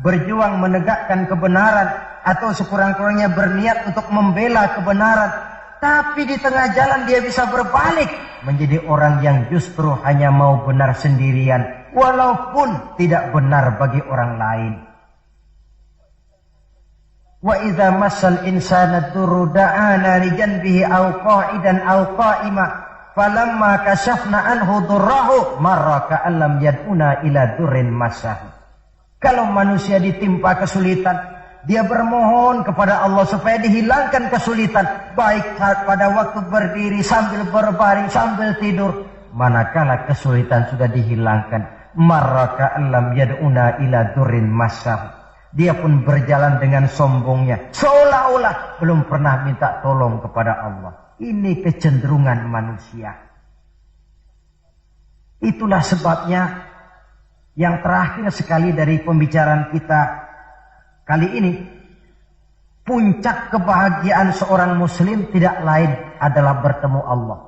berjuang menegakkan kebenaran, atau sekurang-kurangnya berniat untuk membela kebenaran, tapi di tengah jalan dia bisa berbalik menjadi orang yang justru hanya mau benar sendirian, walaupun tidak benar bagi orang lain. Wa idza massal insana durru da'ana li janbihi aw qa'idan aw qa'ima falamma kashafna anhu durrahu marra ka'an lam yad'una ila durrin massahu. Kalau manusia ditimpa kesulitan, dia bermohon kepada Allah supaya dihilangkan kesulitan, baik pada waktu berdiri, sambil berbaring, sambil tidur. Manakala kesulitan sudah dihilangkan, marra ka'an lam yad'una ila durrin massahu, dia pun berjalan dengan sombongnya, seolah-olah belum pernah minta tolong kepada Allah. Ini kecenderungan manusia. Itulah sebabnya yang terakhir sekali dari pembicaraan kita kali ini, puncak kebahagiaan seorang muslim tidak lain adalah bertemu Allah.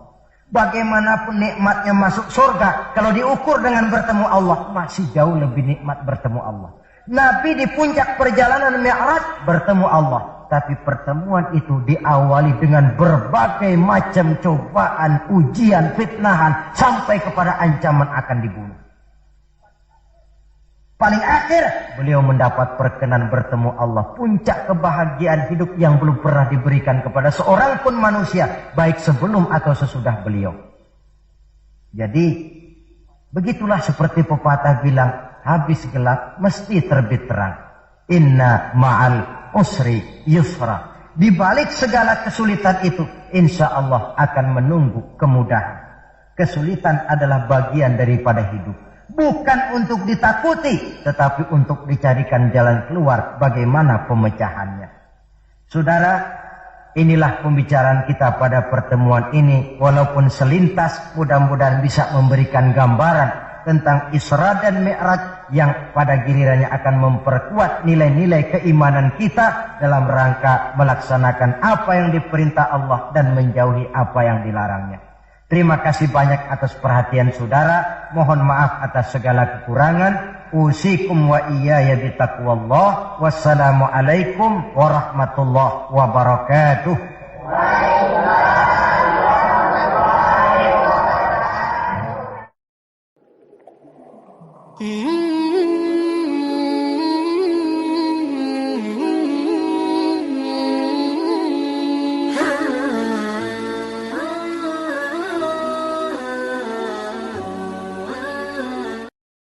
Bagaimanapun nikmatnya masuk surga, kalau diukur dengan bertemu Allah, masih jauh lebih nikmat bertemu Allah. Nabi di puncak perjalanan Mi'raj bertemu Allah, tapi pertemuan itu diawali dengan berbagai macam cobaan, ujian, fitnahan, sampai kepada ancaman akan dibunuh. Paling akhir beliau mendapat perkenan bertemu Allah, puncak kebahagiaan hidup yang belum pernah diberikan kepada seorang pun manusia, baik sebelum atau sesudah beliau. Jadi begitulah seperti pepatah bilang, habis gelap mesti terbit terang. Inna ma'al usri yusra. Di balik segala kesulitan itu, insya Allah akan menunggu kemudahan. Kesulitan adalah bagian daripada hidup. Bukan untuk ditakuti, tetapi untuk dicarikan jalan keluar bagaimana pemecahannya. Saudara, inilah pembicaraan kita pada pertemuan ini. Walaupun selintas, mudah-mudahan bisa memberikan gambaran tentang Isra dan Mi'raj yang pada gilirannya akan memperkuat nilai-nilai keimanan kita dalam rangka melaksanakan apa yang diperintah Allah dan menjauhi apa yang dilarangnya. Terima kasih banyak atas perhatian saudara. Mohon maaf atas segala kekurangan. Usikum wa iyaya bitaqwallah. Wassalamualaikum warahmatullahi wabarakatuh.